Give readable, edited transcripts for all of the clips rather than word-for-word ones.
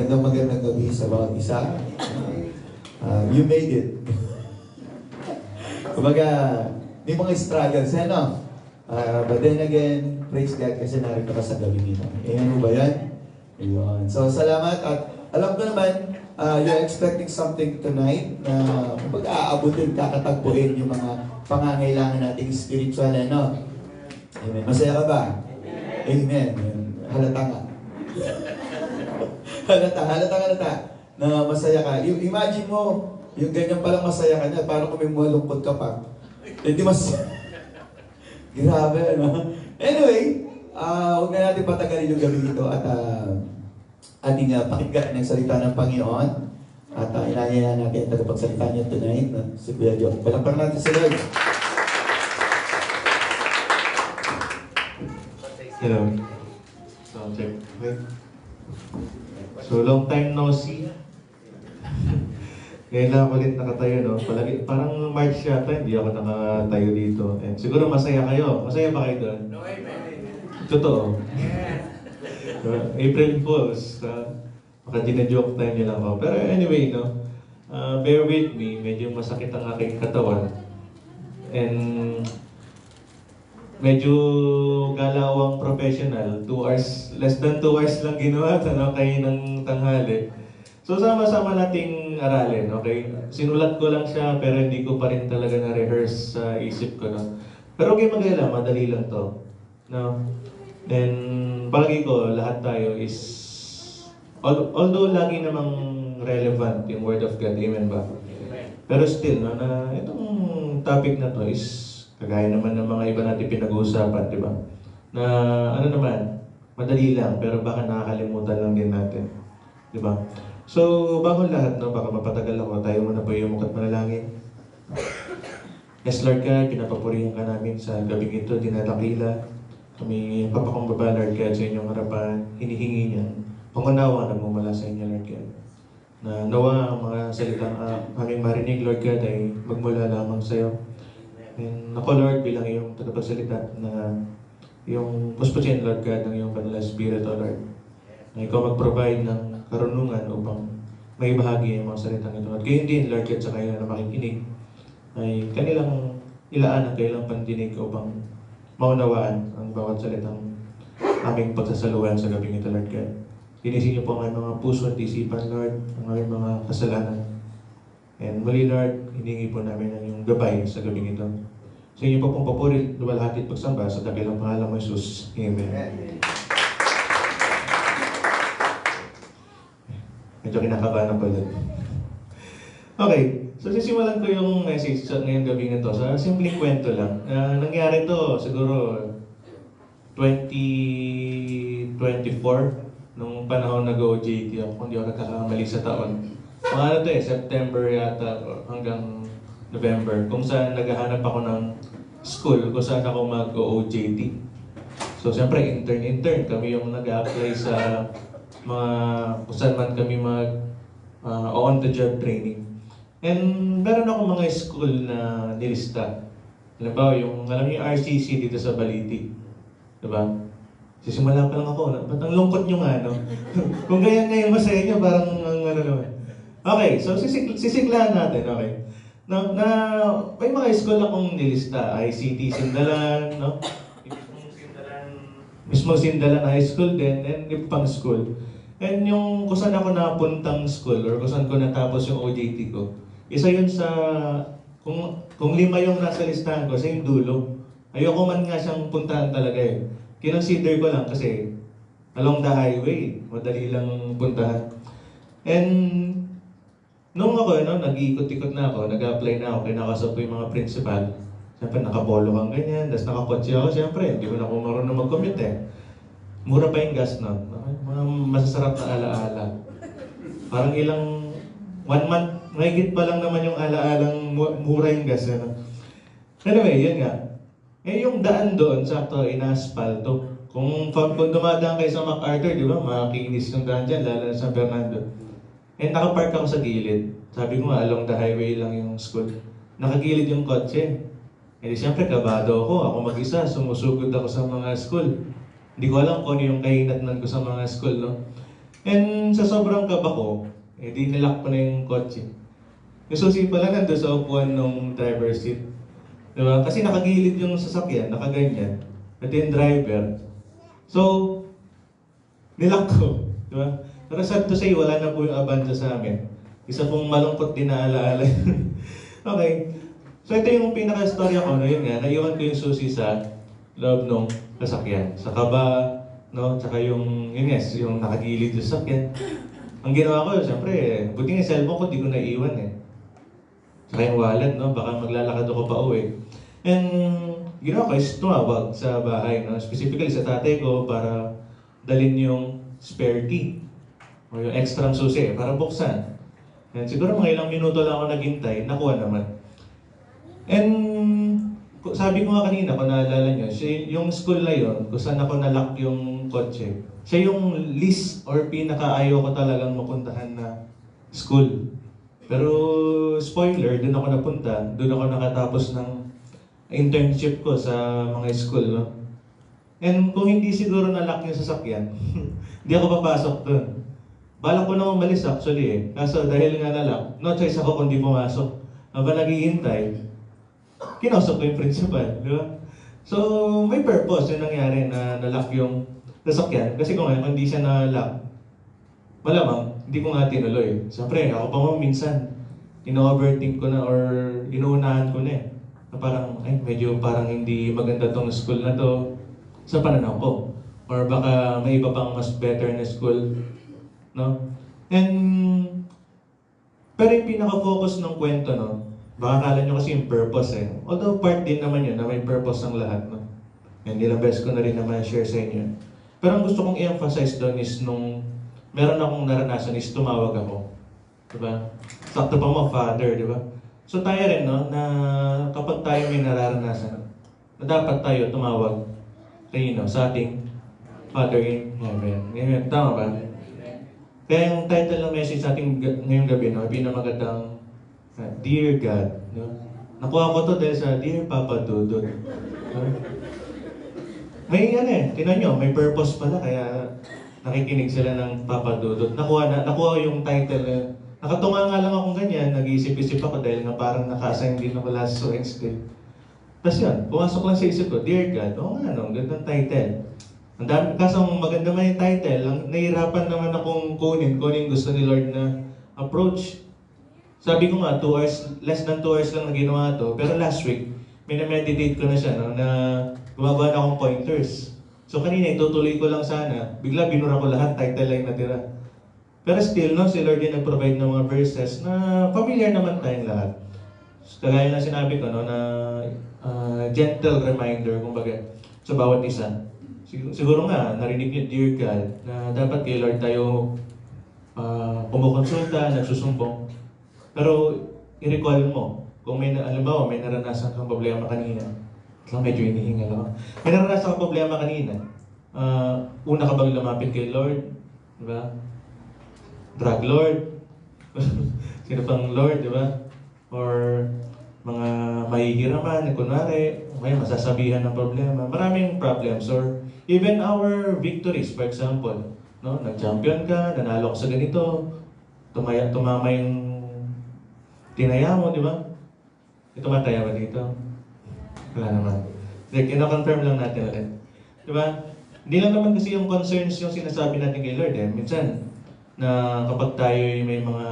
magandang gabi sa bawat isa. You made it. Kumbaga, may mga struggles, ano? But then again, praise God kasi narito ka sa gabi dito. Ayan mo ba yan? Ayun. So, salamat at alam ko naman, you're expecting something tonight na pag-aabutin, kakatagpuin yung mga pangangailangan nating spiritual, ano? Amen. Masaya ka ba? Amen. Halata nga. halata na masaya ka. Imagine mo, yung ganyan palang masaya ka na, parang kung may malungkot ka pa. Hindi mas... Grabe, ano? Anyway, huwag na natin patagalin yung gabi ito at ating pakinggan ng salita ng Panginoon. At inanyayahan natin ang tagapagsalita niya tonight, si Kuya Joe. Palakpakan natin si Lord. Hello. Sound check. Wait. So, long time no see. Ngayon lang ako ulit nakatayo, no? Palagi, parang March yata, hindi ako nakatayo dito. And siguro masaya kayo. Masaya ba kayo doon? No, totoo. April Fools. Baka dina-joke time nyo lang ako. Pero anyway, no? Bear with me. Medyo masakit ang aking katawan. And medyo galawang professional. 2 hours, less than 2 hours lang ginawa, ano, kayo ng tanghali. So sama-sama nating aralin, okay? Sinulat ko lang siya, pero hindi ko pa rin talaga na-rehearse sa isip ko, no? Pero okay, mag-alala, madali lang to, no? Then, palagi ko, lahat tayo is, although lagi namang relevant yung Word of God, amen ba? Pero still, no, na itong topic na to is, kagaya naman ng mga iba natin pinag-uusapan, di ba? Na ano naman, madali lang, pero baka nakakalimutan lang din natin. Di ba? So, bago lahat, no, baka mapatagal ako, tayo muna po yung mukat manalangin. Yes, Lord God, pinapapurihan ka namin sa gabing ito, dinadakila. Kami papakumbaba, Lord God, sa inyong harapan, hinihingi niyan. Pangunawa na mumula sa inyo, Lord God. Na nawa ang mga salitang aming marinig, Lord God, ay magmula lamang sa iyo. And ako, Lord, bilang iyong tagapagsalita na yung puspusin, Lord God, ng iyong Banal na Spirit, O Lord, na ikaw mag-provide ng karunungan upang may bahagi ang mga salitang ito. At gayon din, Lord God, sa kanila na makikinig, ay kanilang ilaan ang kanilang pandinig upang maunawaan ang bawat salitang aming pagsasaluhan sa gabing ito, Lord God. Linisin niyo po ang aming mga puso at isipan, Lord, ang aming mga kasalanan. And muli, Lord, hiningi po namin ang iyong gabay sa gabing ito. Sa inyo po pong papuri, luwalhati at pagsamba sa dakilang pangalan mo, Jesus. Amen. Medyo kinakabahan ako ulit. Okay, so sisimulan ko yung message sa ngayong gabi na to sa simpleng kwento lang. Nangyari to siguro 2024, nung panahon nag-OJT ako, kung di ako nagkakamali sa taon. Mga ano to September yata hanggang November, kung saan naghahanap ako ng school, kung saan ako mag-OJT. So siyempre, intern kami yung nag-apply sa mga kung saan man kami on-the-job training. And meron ako mga school na nilista. Halimbawa, alam niyo yung RCC dito sa Baliti. Diba? Sisimula pa lang ako. Ba't ang lungkot nyo nga, no? Kung ganyan nga yung masaya nyo, parang ano naman. Okay, so sisiglaan natin, okay? Na may mga school akong nilista. ICT Sindalan, no? Mismo Sindalan High School din, and yung pang school. And yung kung saan ako napuntang school, or kung saan ko natapos yung OJT ko, isa yun sa, kung 5 yung nasa listahan ko, sa yung dulo. Ayoko man nga siyang puntahan talaga eh. Kinonsider ko lang kasi along the highway, madali lang puntahan. And nung ako, nag-iikot-ikot na ako, nag-apply na ako, kinakasap ko yung mga principal. Siyempre, nakapolo kang ganyan, tapos nakakotse ako, siyempre, hindi ko na ako marunong mag-commute eh. Mura pa yung gas nun. Mga masasarap na alaala. Parang 1 month, mahigit pa lang naman yung alaalang mura yung gas. Ano? Anyway, yun nga. Yung daan doon, sakto, ina-asphalto. Kung dumadaan kayo sa MacArthur, di ba, makikinis yung daan dyan, lalo na sa San Fernando. Nakapark ako sa gilid. Sabi ko nga, along the highway lang yung school. Nakagilid yung kotse. Siyempre, kabado ako. Ako mag-isa, sumusugod ako sa mga school. Hindi ko alam kung ano yung kahinatnan ko sa mga school, no? And sa sobrang kaba ko, di nilak ko na yung kotse. Yung susi pala nandun sa upuan ng driver seat. Diba? Kasi nakagilid yung sasakyan, nakaganyan. At yung driver. So, nilak ko. Diba? Pero sad to say, wala na po yung Avanza sa amin. Isa pong malungkot din na alaala. Okay. So ito yung pinaka-storya ko, no? Yun nga, naiwan ko yung susi sa loob ng sasakyan. Sa kaba, no? Tsaka yung, yun yes, yung nakagilid yung sasakyan. Ang ginawa ko, siyempre, buti nga yung cellphone ko, di ko naiwan eh. Tsaka yung wallet, no? Baka maglalakad ako pa uwi. And ginawa ko is tumawag sa bahay, no? Specifically sa tatay ko para dalhin yung spare key o yung extra susi para buksan. And siguro mga ilang minuto lang ako naghintay, nakuha naman. And sabi ko nga kanina, kung naalala nyo, yung school na yun, kung saan ako nalock yung kotse, siya yung least or pinaka-ayaw ko talagang mapuntahan na school. Pero spoiler, doon ako napunta, doon ako nakatapos ng internship ko sa mga school. No? And kung hindi siguro nalock yung sasakyan, hindi ako papasok doon. Balak ko na umalis actually eh. Kaso dahil nga nalock, no choice ako kundi pumasok. Habang naghihintay, kinausap ko yung principal, di ba? So, may purpose yung nangyari na nalock yung sasakyan. Kasi kung hindi siya nalock, malamang, hindi ko nga tinuloy. Siyempre, ako pa mo minsan, ino-overthink ko na or inuunahan ko na eh. Na parang, ay, medyo parang hindi maganda tong school na to sa pananaw ko. Or baka may iba pang mas better na school. No? And, pero yung pinaka-focus ng kwento, no? Baka akala nyo kasi yung purpose eh. Although part din naman yun na may purpose ng lahat, no? And ilang beses ko na rin naman share sa inyo. Pero ang gusto kong i-emphasize doon is nung meron akong naranasan is tumawag ako. Diba? Sakto pa mo, father, diba? So tayo rin, no? Na kapag tayo may nararanasan, na dapat tayo tumawag kay, sa ating Father in Heaven. Ngayon, tama ba? Kaya yung title ng message natin ngayong gabi, no? Pinamagandang Dear God. No? Nakuha ko to dahil sa Dear Papa Dudut. No? May tinan nyo, may purpose pala kaya nakikinig sila ng Papa Dudut. Nakuha yung title. Nakatunga nga lang akong ganyan, nag-iisip-isip ako dahil nga parang naka-assign din ako last Wednesday. Tapos yun, pumasok lang sa isip ko, Dear God, ang gandang title. Ang dami, kaso maganda man yung title, nahihirapan naman akong kunin gusto ni Lord na approach. Sabi ko nga, 2 hours, less than 2 hours lang na ginawa to. Pero last week, minameditate ko na siya, no, na gumagawa na akong pointers. So kanina, itutuloy ko lang sana. Bigla binura ko lahat, title lang natira. Pero still, no, si Lord din nag-provide ng mga verses na familiar naman tayong lahat. Kagaya na sinabi ko, no, na gentle reminder, kumbaga, sa bawat isa. Siguro nga, narinig niyo, Dear God, na dapat kay Lord tayo kumukonsulta, nagsusumbong. Pero, i-recall mo, kung may, alimbawa, may naranasan kang problema kanina, medyo hinihingal ako. May naranasan kang problema kanina, una ka bang lumapit kay Lord? Diba? Drug Lord? Sino pang Lord, diba? Or mga mahihiraman, kunwari, may masasabihan ng problema. Maraming problems or even our victories, for example. No? Nag-champion ka, nanalo ka sa ganito, tumama yung tinaya mo, di ba? Ito mataya ba dito? Wala naman. Ina-confirm lang natin ulit. Di ba? Hindi lang naman kasi yung concerns yung sinasabi natin kay Lord. Minsan, na kapag tayo may mga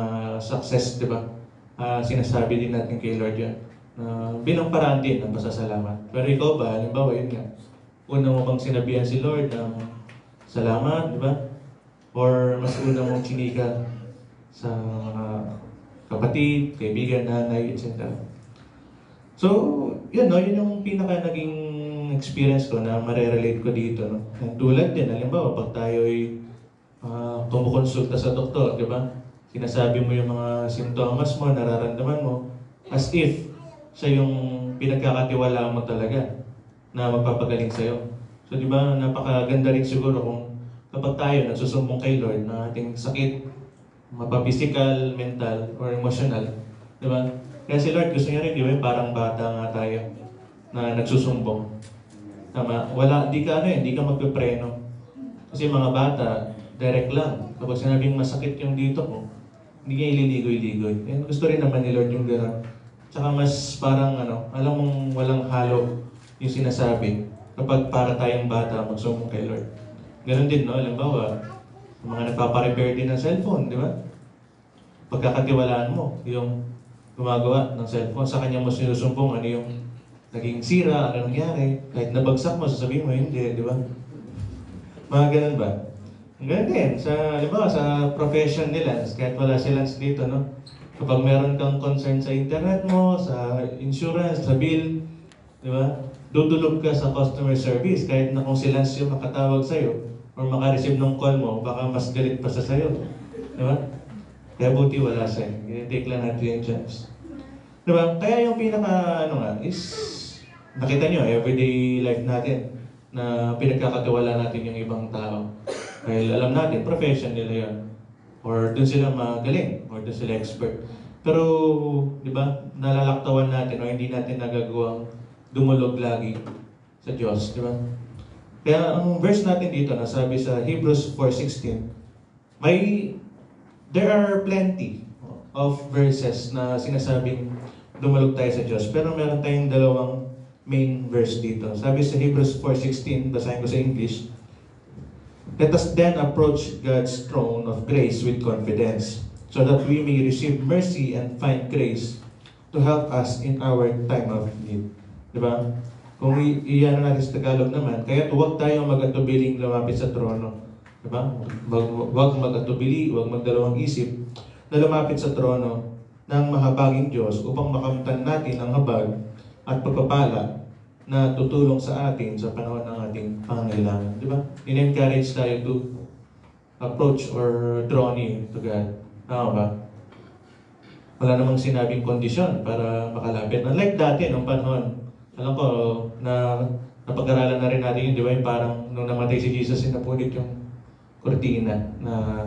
success, di ba? Sinasabi din natin kay Lord yan. Bilang paraan din ng pasasalamat. Pero ikaw ba, halimbawa yun nga, una mo bang sinabihan si Lord ng salamat, di ba? Or mas una mong chinika sa mga kapatid, kaibigan, nanay, etc. So, yun, no? Yun yung pinaka naging experience ko na marerelate ko dito. No? And tulad din, halimbawa, pag tayo'y kumukonsulta sa doktor, di ba? Sinasabi mo yung mga simptomas mo, nararamdaman mo, as if siya yung pinagkakatiwala mo talaga na magpapagaling sa'yo. So, di ba, napakaganda rin siguro kung kapag tayo nagsusumbong kay Lord na ating sakit, mapa-physical, mental, or emotional, di ba? Kaya si Lord gusto niya rin, di ba, parang bata nga tayo na nagsusumbong. Tama? Wala, hindi ka magpipreno. Kasi mga bata, direct lang. Kapag sinabing masakit yung dito ko, hindi niya ililigoy-ligoy. And gusto rin naman ni Lord yung gano'n. Tsaka mas parang alam mong walang halo yung sinasabi kapag para tayong bata magsumbong kay Lord. Ganon din, no? Halimbawa, yung mga nagpaparepair din ng cellphone, di ba? Pagkakatiwalaan mo, yung gumagawa ng cellphone, sa kanya mo sinusumbong ano yung naging sira, ano nangyari. Kahit nabagsak mo, sasabihin mo, hindi, di ba? Mga ganun ba? Ganun din, halimbawa, sa profession nila, kahit wala si Lance dito, no? Kapag meron kang concern sa internet mo, sa insurance, sa bill, di ba? Dudulog ka sa customer service kahit na kung si Lance yung makatawag sa'yo or makareceive ng call mo, baka mas galit pa sa sa'yo. Di ba? Kaya buti wala sa'yo. I-take lang natin yung chance. Di ba? Kaya yung pinaka, is nakita nyo, everyday life natin na pinagkakatiwala natin yung ibang tao. Dahil alam natin, profession nila yan. Or dun sila magaling, or dun sila expert. Pero, di ba, nalalaktawan natin o hindi natin nagagawang dumulog lagi sa Diyos, di ba? Kaya ang verse natin dito, nasabi sa Hebrews 4:16, there are plenty of verses na sinasabing dumulog tayo sa Diyos. Pero meron tayong dalawang main verse dito. Sabi sa Hebrews 4:16, basahin ko sa English, "Let us then approach God's throne of grace with confidence, so that we may receive mercy and find grace to help us in our time of need." Diba? Kung iyan natin sa Tagalog naman, kaya huwag tayong mag-atubiling lumapit sa trono. Diba? Huwag mag-atubili, huwag magdalawang isip na lumapit sa trono ng mahabaging Diyos upang makamtan natin ang habag at pagpapala na tutulong sa atin sa panahon ng ating pangangailangan. Diba? In-encourage tayo to approach or draw near to God. Tama ba? Wala namang sinabing kondisyon para makalapit. Unlike dati, nung panahon, alam ko na napag-aralan na rin natin yun, di ba? Yung parang nung namatay si Jesus, sinapunit yung kurtina na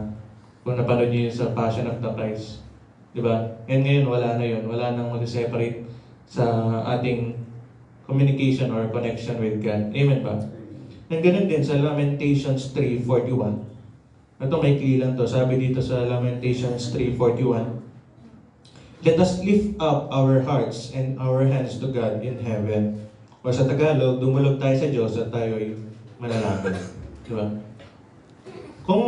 kung napanood niyo yun sa Passion of the Christ. Di ba? And ngayon, wala na yun. Wala nang mag-separate sa ating communication or connection with God. Amen ba? And ganun din sa Lamentations 3:41. Ito may lang to. Sabi dito sa Lamentations 3:41, "Let us lift up our hearts and our hands to God in heaven." O sa Tagalog, dumulog tayo sa Diyos at tayo'y manalangin. Di ba? Kung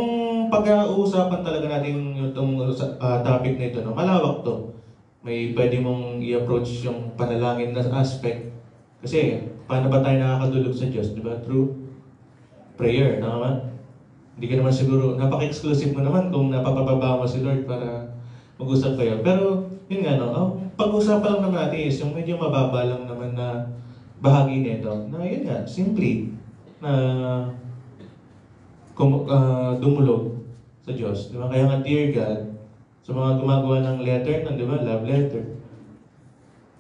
pag-uusapan talaga natin itong topic na ito, malawak to. May pwede mong i-approach yung panalangin na aspect. Kasi, paano ba tayo nakakadulog sa Diyos? Di ba? Through prayer. Tama? Hindi ka naman siguro, napaka-exclusive mo naman kung napapababa mo si Lord para mag-usap kayo. Pero, yun nga, pag-usapan lang naman natin is yung medyo mababa lang naman na bahagi nito. Na yun nga, simply, na dumulog sa Diyos. Di ba? Kaya nga, dear God, sa mga gumagawa ng letter, di ba? Love letter.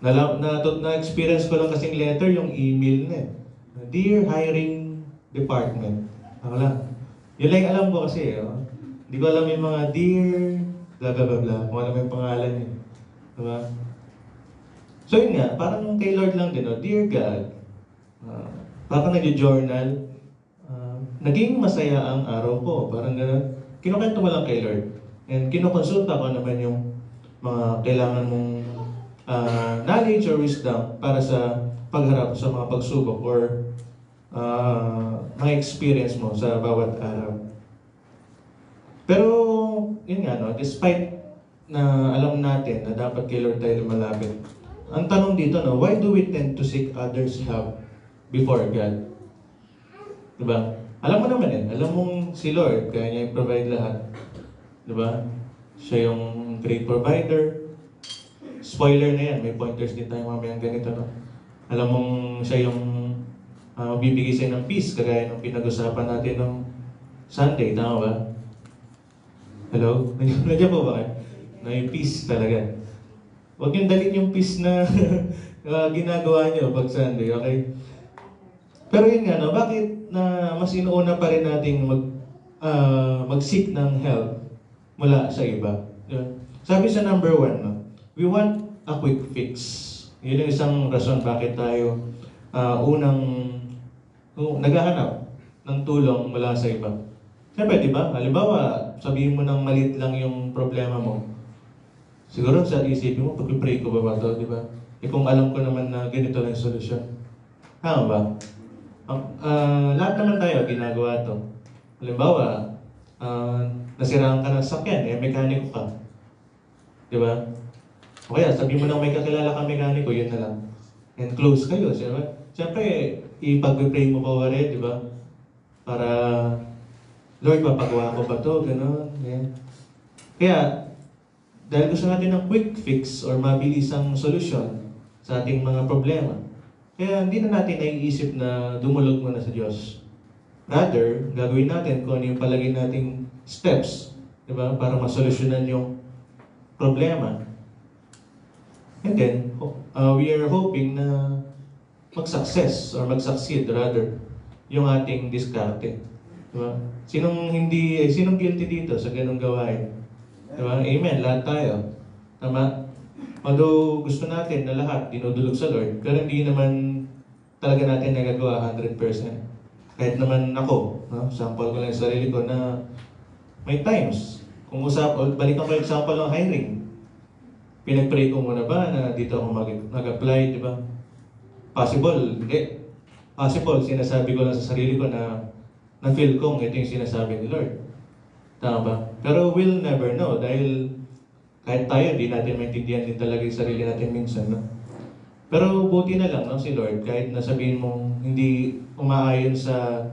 Na-experience ko lang kasing letter, yung email na eh. Dear Hiring Department. Ako lang. Yun lang alam ko kasi, hindi ko alam yung mga dear, bla bla bla bla, kung alam yung pangalan niya. Diba? So yun nga, parang kay Lord lang din, Dear God, parang nag-journal, naging masaya ang araw ko. Parang gano'n. Kinukwento mo lang kay Lord. And kinukonsulta ko naman yung mga kailangan mong knowledge or wisdom para sa pagharap sa mga pagsubok or mga experience mo sa bawat araw. Pero, yun nga, despite na alam natin na dapat kay Lord tayo lumalapit, ang tanong dito, why do we tend to seek others' help before God? Diba? Alam mo naman yan. Alam mong si Lord, kaya niya i-provide lahat. Diba? Siya yung great provider. Spoiler na yan, may pointers din tayo mamayang ganito, Alam mong siya yung bibigay sa'yo ng peace, kagaya ng pinag-usapan natin ng Sunday, tama ba? Hello? Nandiyan po ba kayo? Na yung peace talaga. Huwag yung dalhin yung peace na ginagawa nyo pag Sunday, okay? Pero yun nga, bakit na mas inuuna pa rin nating mag-seek ng help mula sa iba? Sabi sa number 1, we want a quick fix. Yun yung isang rason bakit tayo unang naghahanap ng tulong mula sa iba. Siyempre, di ba? Halimbawa, sabihin mo ng maliit lang yung problema mo. Siguro sa isipin mo, pag-pray ko ba to, di ba? Eh kung alam ko naman na ganito lang yung solusyon. Tama ba? Lahat naman tayo ginagawa to. Halimbawa, nasiraan ka ng sakyan, eh mekaniko ka. Di ba? O kaya, sabihin mo nang may kakilala kang mekaniko, yun na lang. And close kayo, siyempre, ipag-pray mo pa rin, di ba? Para, Lord, mapagawa ko ba to? Ganon. Yeah. Kaya, dahil gusto natin ng quick fix or mabilisang solusyon sa ating mga problema, kaya hindi na natin naiisip na dumulog muna sa Diyos. Rather, gagawin natin kung ano yung palagay nating steps, di ba? Para masolusyonan yung problema. And then, we are hoping na mag-success or mag-succeed rather yung ating diskarte. Diba? Sinong guilty dito sa ganung gawain? Diba? Amen, lahat tayo. Tama? Although gusto natin na lahat dinudulog sa Lord, pero hindi naman talaga natin nagagawa 100%. Kahit naman ako, no? Sample ko lang sa sarili ko na may times, balikan ko yung example ng hiring. Pinag-pray ko muna ba na dito ako mag-apply, di ba? Possible, hindi. Possible, sinasabi ko lang sa sarili ko na feel kong ito yung sinasabi ni Lord. Tama ba? Pero we'll never know dahil kahit tayo, di natin maintindihan din talaga yung sarili natin minsan, no? Pero buti na lang, no, si Lord, kahit nasabihin mong hindi umaayon sa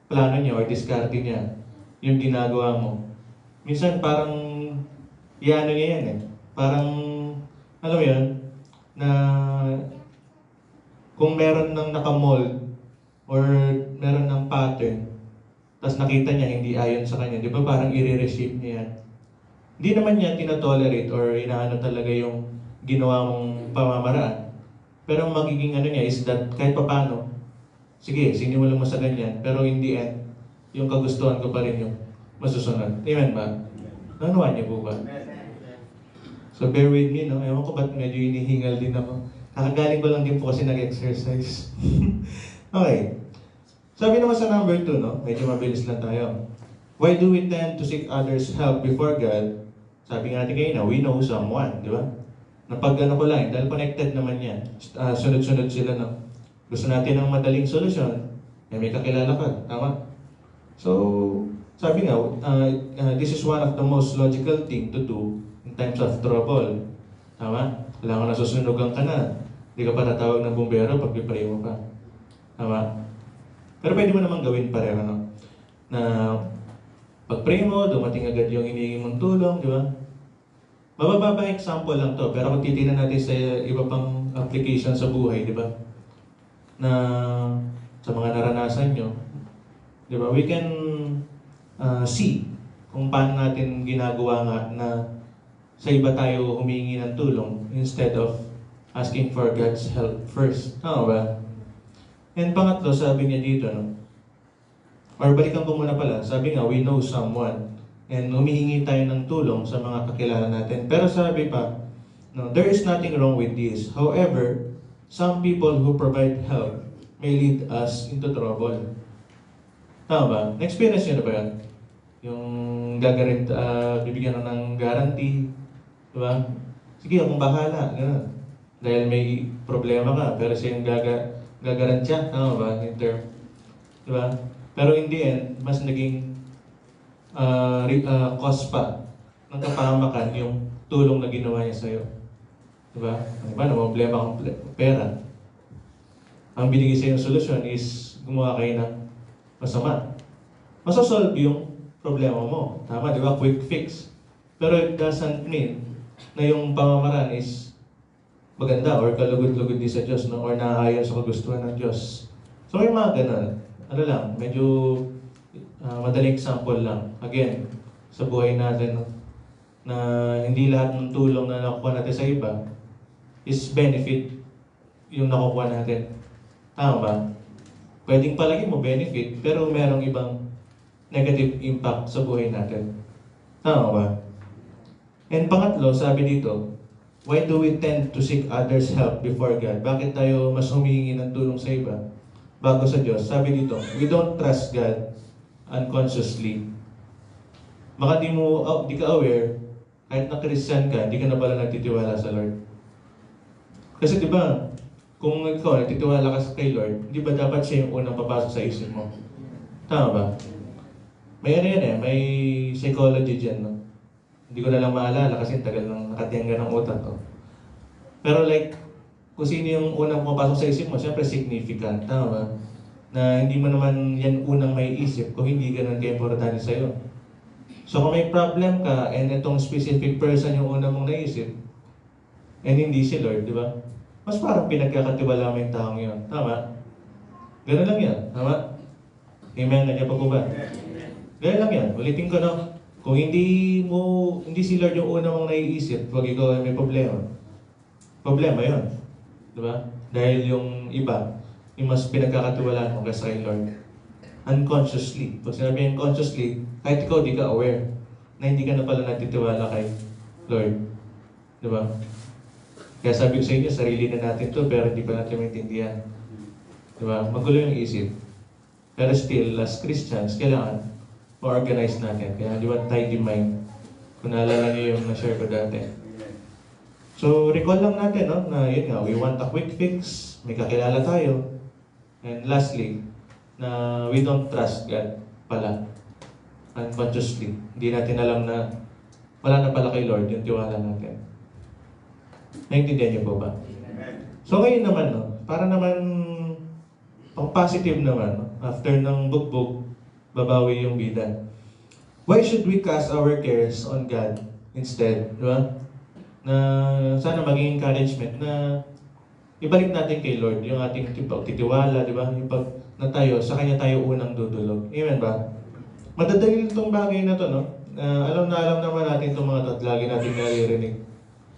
plano niya or diskarte niya, yung ginagawa mo. Minsan parang, iano niya yan eh. Parang, alam mo yun, na kung meron ng nakamold or meron ng pattern, tapos nakita niya hindi ayon sa kanya, di ba parang i-reshape niya yan? Hindi naman niya tinatolerate or inaano talaga yung ginawa mong pamamaraan. Pero ang magiging ano niya is that kahit papano, sige, sinimulan mo sa ganyan, pero in the end, yung kagustuhan ko pa rin yung masusunod. Amen ba? Nanuhan niyo po ba? So bear with me, no? Ewan ko ba't medyo hinihingal din ako. Kakagaling ko lang din po kasi nag-exercise. Okay. Sabi naman sa number 2, no? Medyo mabilis lang tayo. Why do we tend to seek others' help before God? Sabi nga natin kayo na, we know someone, di ba? Napag-ano ko lang, dahil connected naman yan. Sunod-sunod sila, no? Gusto natin ng madaling solusyon, eh may kakilala ka, tama? So, sabi nga, this is one of the most logical thing to do in times of trouble. Tama? Kailangan nasusunugan ka na. Hindi ka pa tatawag ng bumbero pag pipray mo pa. Tama? Pero pwede mo naman gawin pareho, no? Na pag-pray mo, dumating agad yung hinihingi mong tulong, di ba? Mabababa example lang to, pero kung titignan natin sa iba pang application sa buhay, di ba? Na sa mga naranasan nyo, di ba? We can see kung paano natin ginagawa nga na sa iba tayo humingi ng tulong instead of asking for God's help first. Tama ba? And pangatlo, sabi niya dito, no? Or balikan ko muna pala, sabi nga, we know someone. And humihingi tayo ng tulong sa mga kakilala natin. Pero sabi pa, no, there is nothing wrong with this. However, some people who provide help may lead us into trouble. Tama ba? Na-experience nyo na ba yan? Yung bibigyan ng guarantee. Diba? Sige, akong bahala. Ganun. Dahil may problema ka, pero siya yung gagarantya. Tama ba? In term. Diba? Pero in the end, mas naging cost pa ng kapahamakan yung tulong na ginawa niya sa'yo. Diba? Diba? Problema kang pera. Ang binigay sa'yo yung solusyon is gumawa kayo ng masama. Masasolve yung problema mo. Tama, di ba? Quick fix. Pero it doesn't mean na yung pamamaraan is maganda or kalugod-lugod din sa Diyos, no? Or naayon sa kagustuhan ng Diyos. So yung mga ganun, ano lang, medyo madaling example lang. Again, sa buhay natin, no? Na hindi lahat ng tulong na nakukuha natin sa iba is benefit yung nakukuha natin. Tama ba? Pwedeng palagi mo benefit, pero merong ibang negative impact sa buhay natin. Tama ba? And pangatlo, sabi dito, why do we tend to seek others' help before God? Bakit tayo mas humihingi ng tulong sa iba bago sa Diyos? Sabi dito, we don't trust God unconsciously. Baka di ka aware, kahit na Christian ka, di ka na pala nagtitiwala sa Lord. Kasi di ba, kung ikaw nagtitiwala ka kay Lord, di ba dapat siya yung unang papasok sa isip mo? Tama ba? May ano yan eh, may psychology dyan, no? Hindi ko na lang maalala kasi tagal nang nakatiyangga ng utak ko. Pero like, kung sino yung unang pumapasok sa isip mo, syempre significant, tama ba? Na hindi mo naman yan unang may isip kung hindi ganun ka-importante sa'yo. So kung may problem ka and itong specific person yung unang mong naisip, and hindi si Lord, di ba? Mas parang pinagkakatiwala mo yung taong yun. Tama? Ganun lang yan. Tama? Amen? Nagyan pa po ba? Ganun lang yan. Ulitin ko, no? Kung hindi si Lord yung unang mong naiisip, pag ikaw ay may problema. Problema yun. Di ba? Dahil yung iba, yung mas pinagkakatiwalaan mo kaysa kay Lord. Unconsciously. Pag sinabi unconsciously, kahit ikaw di ka aware na hindi ka na pala nagtitiwala kay Lord. Di ba? Kaya sabi ko sa inyo, sarili na natin to pero hindi pa natin maintindihan. Di ba? Magulo yung isip. Pero still, as Christians, kailangan ma-organize natin. Kaya di ba tidy mind? Kung naalala niyo yung na-share ko dati. So, recall lang natin, no? Na yun nga, we want a quick fix. May kakilala tayo. And lastly, na we don't trust God pala. Unconsciously. Hindi natin alam na wala na pala kay Lord yung tiwala natin. Naintindihan niyo po ba? So ngayon naman, no, para naman pang positive naman, no, after ng bugbog, babawi yung bida. Why should we cast our cares on God instead? Di ba? Na sana maging encouragement na ibalik natin kay Lord yung ating pagtitiwala, di ba? Yung pag na tayo, sa Kanya tayo unang dudulog. Amen ba? Madadali itong bagay na to, no? Alam naman natin itong mga to at lagi natin naririnig.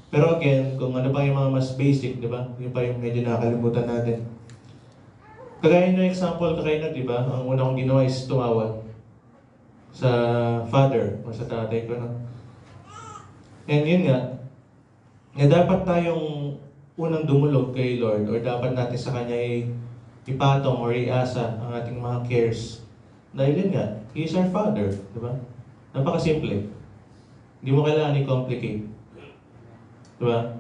Pero again, kung ano pa yung mga mas basic, di ba? Yung pa yung medyo nakakalimutan natin. Kagaya ng example kakainan, di ba? Ang una kong ginawa is tumawag sa father o sa tatay ko, no? And yun nga, na dapat tayong unang dumulog kay Lord or dapat natin sa Kanya ipatong or iasa ang ating mga cares. Dahil yun nga, He is our Father, di ba? Napakasimple. Hindi mo kailangan i-complicate. Di ba?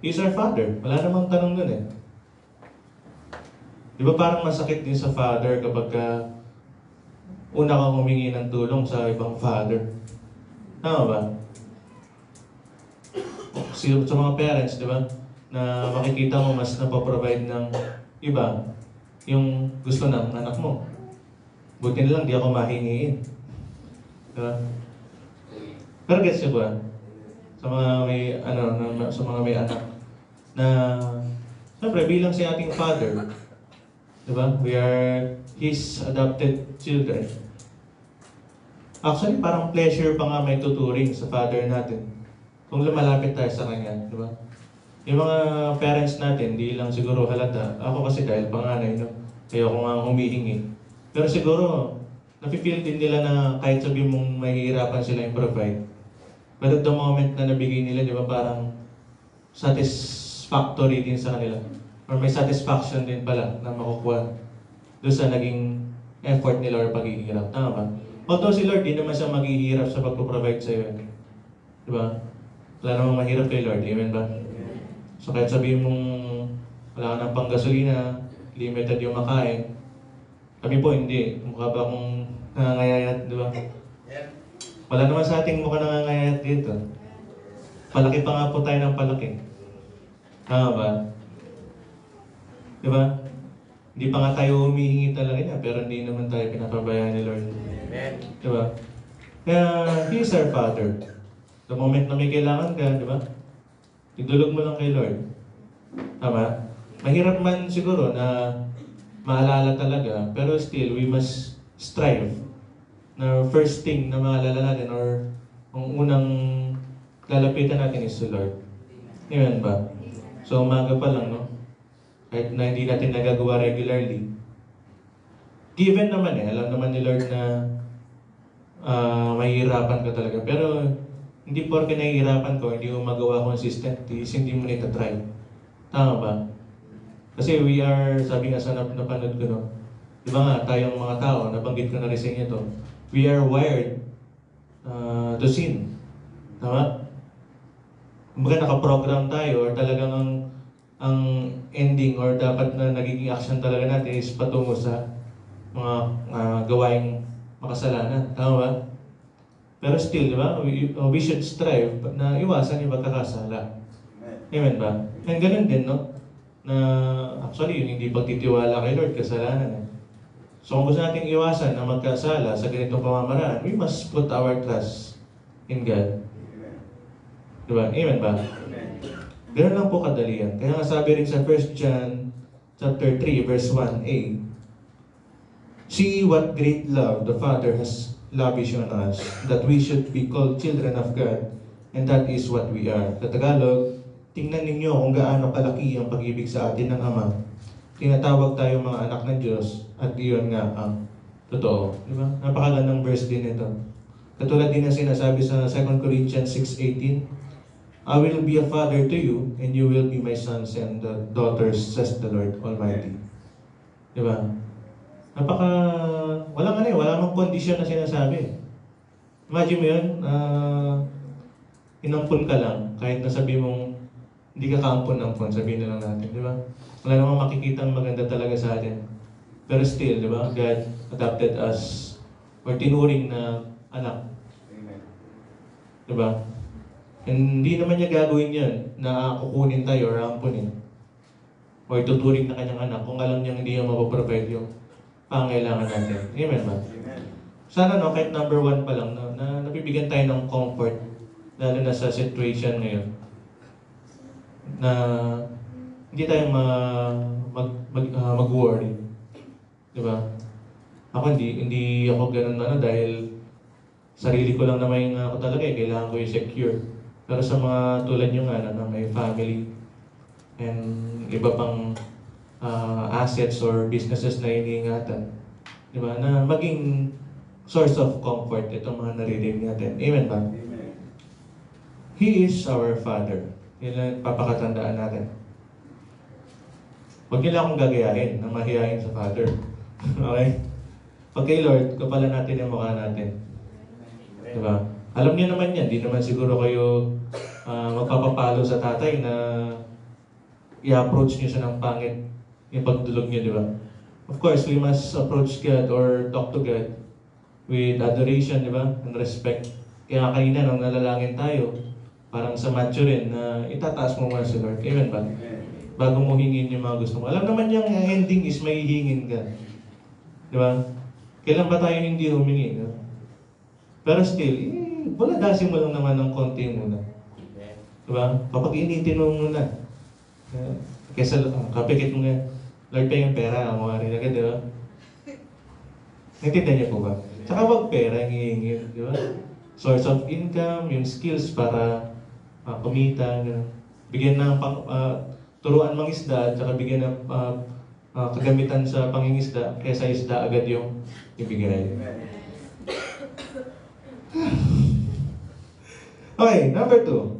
He is our Father. Wala namang tanong nun eh. Di ba parang masakit din sa Father kapag una kang humingi ng tulong sa ibang Father? Tama ba? Sa mga parents, di ba? Na makikita mo mas napaprovide ng iba yung gusto ng anak mo. Buti na lang di ako mahingiin. Di ba? Pero gets nyo ba? Sa mga may sa mga may anak na siyempre bilang si ating father, di ba? We are His adopted children. Actually, parang pleasure pa nga may tuturing sa father natin kung lumalapit tayo sa Kanya, di ba? Yung mga parents natin, di lang siguro halata. Ako kasi dahil panganay, no? Kaya ako nga humihingi. Pero siguro, nafe-feel din nila na kahit sabihin mong mahihirapan sila yung provide. But at the moment na nabigay nila, di ba, parang satisfactory din sa kanila. Or may satisfaction din pala na makukuha doon sa naging effort nila or paghihirap. Tama ba? Although si Lord, di naman siya maghihirap sa pagpo-provide sa iyo. Di ba? Wala namang mahirap kay Lord. Amen ba? So kahit sabihin mong wala ka ng panggasolina, limited yung makain, kami po hindi. Mukha ba akong nangangayayat, di ba? Wala naman sa ating mukha nangangayayat dito. Palaki pa nga po tayo ng palaki. Tama ba? Di ba? Hindi pa nga tayo humihingi talaga niya, pero hindi naman tayo pinapabayaan ni Lord. Amen. Di ba? Kaya, He is our Father. The moment na may kailangan ka, di ba? Idulog mo lang kay Lord. Tama? Mahirap man siguro na maalala talaga, pero still, we must strive na first thing na maalala natin or ang unang lalapitan natin is the Lord. Amen ba? So, umaga pa lang, no? Kahit na hindi natin nagagawa regularly. Given naman alam naman ni Lord na mahihirapan ka talaga. Pero, hindi porke nahihirapan ko, hindi mo magawa consistently, hindi mo nita-try. Tama ba? Kasi we are, sabi nga sa napanood ko, no? Di ba nga, tayong mga tao, nabanggit ko na rin sa inyo to, we are wired to sin. Tama? Kumbaga nakaprogram tayo or talagang ang ending or dapat na nagiging action talaga natin is patungo sa mga gawaing makasalanan. Tama ba? Pero still, di ba? We should strive na iwasan yung pagkakasala. Amen ba? And ganun din, no? Na actually, yung hindi pagtitiwala kay Lord, kasalanan eh. So kung gusto natin iwasan na magkasala sa ganitong pamamaraan, we must put our trust in God. Diba? Amen ba? Ganun lang po kadali yan. Kaya nga sabi rin sa 1 John chapter 3, verse 1a, see what great love the Father has lavished on us, that we should be called children of God, and that is what we are. Sa Tagalog, tingnan ninyo kung gaano kalaki ang pag-ibig sa atin ng Ama. Tinatawag tayo mga anak ng Diyos, at iyon nga ang totoo. Diba? Napakagandang verse din ito. Katulad din ang sinasabi sa 2 Corinthians 6:18, I will be a father to you, and you will be my sons and daughters, says the Lord Almighty. Diba? Wala mang kondisyon na sinasabi. Imagine mo yun, inampun ka lang, kahit nasabi mong hindi ka kaampon-ampon, sabihin na lang natin, di ba? Wala namang makikitang maganda talaga sa atin. Pero still, di ba, God adopted us or tinuring na anak. Amen. Di ba? Hindi naman niya gagawin yan na kukunin tayo or ampunin o ituturing na kanyang anak kung alam niya hindi niya mapaprovide yung pangailangan natin. Amen ba? Amen. Sana no, kahit number 1 pa lang, no, na nabibigyan tayo ng comfort, lalo na sa situation ngayon, na hindi tayo mag-worry. Di ba? Ako hindi ako ganun dahil sarili ko lang naman yung ako talaga kailangan ko yung secure. Pero sa mga tulad nyo na may family and iba pang assets or businesses na iniingatan, di ba? Na maging source of comfort itong mga naririnig natin. Amen ba? Amen. He is our Father. Yun ang papakatandaan natin. Huwag nila akong gagayahin na mahihayin sa Father. Okay? Pag kay Lord, kapalan natin yung mukha natin. Diba? Alam niyo naman yan, di naman siguro kayo magpapapalo sa tatay na i-approach niyo siya ng pangit yung pagdulog niyo, di ba? Of course, we must approach God or talk to God with adoration, di ba? And respect. Kaya nga kanina nung nalalangin tayo, parang sa macho rin na itataas mo muna si Lord. Amen ba? Bago mo hingin yung mga gusto mo. Alam naman yung ending is may hingin ka. Di ba? Kailan ba tayo hindi humingi? No? Pero still, buladasin mo lang naman ng konti muna. Diba? Kapag initin mo muna. Kesa kapikit mo nga, Lord pa yung pera, mga rin agad, diba? Naintindihan niyo po ba? Tsaka wag pera, hingingin, diba? Source of income, yung skills para kumita, gano'n. Bigyan ng turuan mangisda, tsaka bigyan ng kagamitan sa pangingisda, kesa isda agad yung ibigay. Okay, number 2.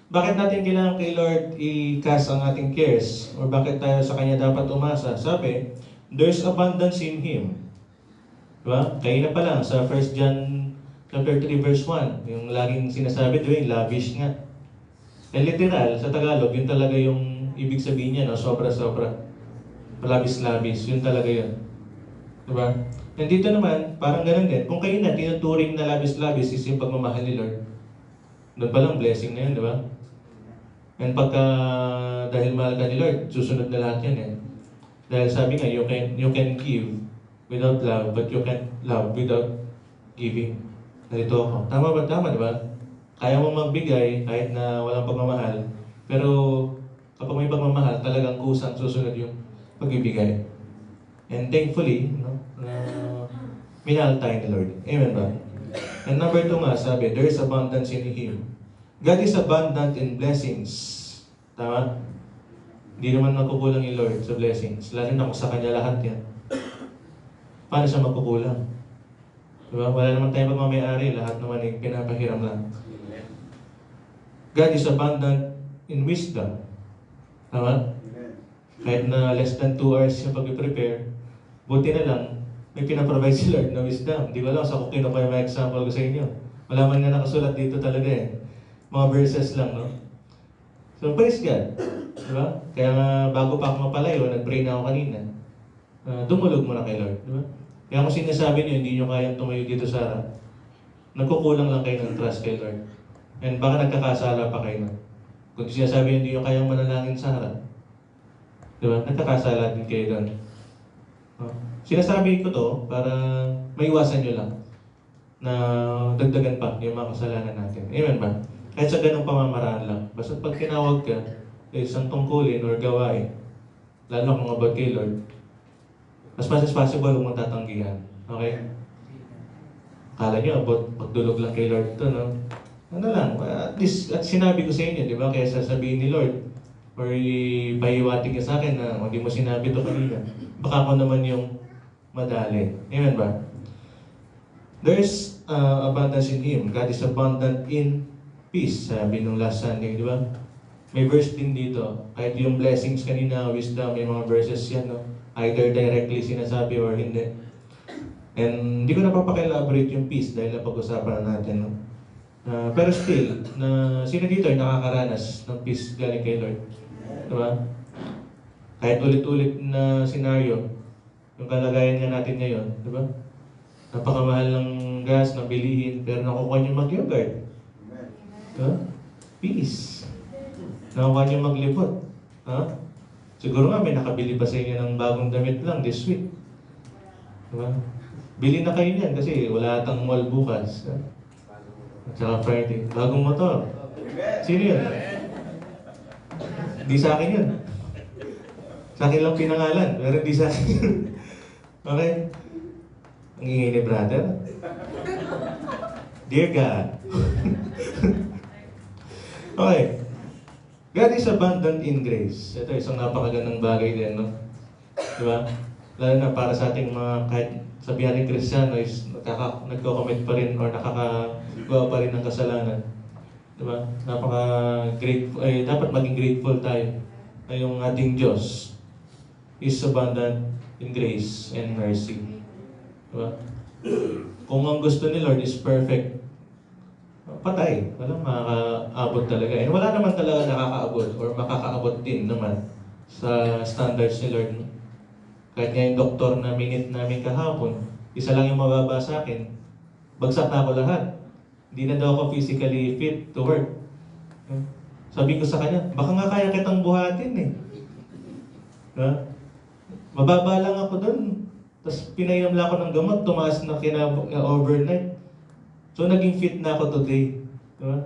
Bakit natin kailangan kay Lord i-cast ang ating cares? Or bakit tayo sa Kanya dapat umasa? Sabi, there's abundance in Him. Diba? Kaya na pa lang sa 1 John chapter 3 verse 1, yung laging sinasabi doon, lavish nga. And literal, sa Tagalog, yun talaga yung ibig sabihin niya, no? Sobra-sobra. Labis-labis, yun talaga yun. Diba? And dito naman, parang ganun din. Kung kayo na tinuturing na labis-labis is yung pagmamahal ni Lord, doon pa lang blessing na yun, di ba? And pagka dahil mahal ka ni Lord, susunod na lahat yan eh. Dahil sabi nga, you can give without love, but you can love without giving. Narito ako. Tama ba? Tama, di ba? Kaya mong magbigay kahit na walang pagmamahal, pero kapag may pagmamahal, talagang kusang susunod yung pagbibigay. And thankfully, minahal tayo ni Lord. Amen ba? And number 2 nga, sabi, there is abundance in Him. God is abundant in blessings. Tama? Hindi naman magkukulang yung Lord sa blessings. Lalo na kung sa Kanya lahat yan. Paano siya magkukulang? Diba? Wala naman tayong pagmamayari. Lahat naman yung pinapahiram lang. God is abundant in wisdom. Tama? Kahit na less than 2 hours yung pag-prepare, Buti na lang, may pinaprovide si Lord na wisdom. Di ko alam sa kung kinuha yung mga example ko sa inyo. Wala man nga nakasulat dito talaga eh. Mga verses lang, no? So, praise God. Diba? Kaya nga, bago pa ako mapalayo, nag-pray na ako kanina. Dumulog muna kay Lord. Diba? Kaya kung sinasabi niyo, hindi niyo kayang tumayo dito sa harap, nagkukulang lang kayo ng trust kay Lord. And baka nagkakasala pa kayo. Kung sinasabi niyo, hindi niyo kayang manalangin sa harap, diba? Nagkakasala din kayo doon. Sinasabi ko to para maiwasan nyo lang na dagdagan pa yung mga kasalanan natin. Amen ba? Kahit sa ganong pamamaraan lang. Basta pag tinawag ka sa isang tungkulin or gawain, lalo kung about kay Lord, as much as possible, huwag mong tatanggihan. Okay? Akala nyo, about pagdulog lang kay Lord ito, no? Ano lang, at least, at sinabi ko sa inyo, di ba? Kaya sasabihin ni Lord, or ipahiwatig ka sa akin na hindi mo sinabi ito kanina, baka ako naman yung madali. Amen ba? There's abundance in Him. God is abundant in peace. Sabi nung last Sunday, di ba? May verse din dito. Kahit yung blessings kanina, wisdom, may mga verses yan, no? Either directly sinasabi or hindi. And hindi ko na papaka-elaborate yung peace dahil napag-usapan na natin, no? Pero still, sino dito ay nakakaranas ng peace galing kay Lord? Di ba? Kahit ulit-ulit na senaryo, yung kalagayan nga natin ngayon, di ba? Napakamahal ng gas na bilihin, pero nakukuha niyo mag-yogurt. Diba? Peace. Nakukuha niyo maglipot. Siguro nga may nakabili pa sa inyo ng bagong damit lang this week. Diba? Bili na kayo niyan kasi wala atang mall bukas. At saka Friday. Bagong motor. Sino yun? Hindi sa akin yun. Sa akin lang pinangalan, pero hindi sa akin yun. Okay? Ang ingay ni brother. Dear God. Okay. God is abundant in grace. Ito, isang napakagandang bagay din, no? Diba? Lalo na para sa ating mga, kahit sabihan ng Kristiyano is nagko-commit pa rin or nakakagawa pa rin ng kasalanan. Diba? Napaka-grateful, dapat maging grateful tayo na yung ating Diyos is abundant in grace and mercy. Diba? Kung ang gusto ni Lord is perfect, patay. Walang makakaabot talaga. And wala naman talaga nakakaabot or makakaabot din naman sa standards ni Lord. Kahit nga yung doktor na minute namin kahapon, isa lang yung mababa sa akin, bagsak na ako lahat. Hindi na daw ako physically fit to work. Sabi ko sa kanya, baka nga kaya kitang buhatin eh. Mababa lang ako dun. Tapos pinainom lang ako ng gamot, tumaas na overnight. So naging fit na ako today. Diba?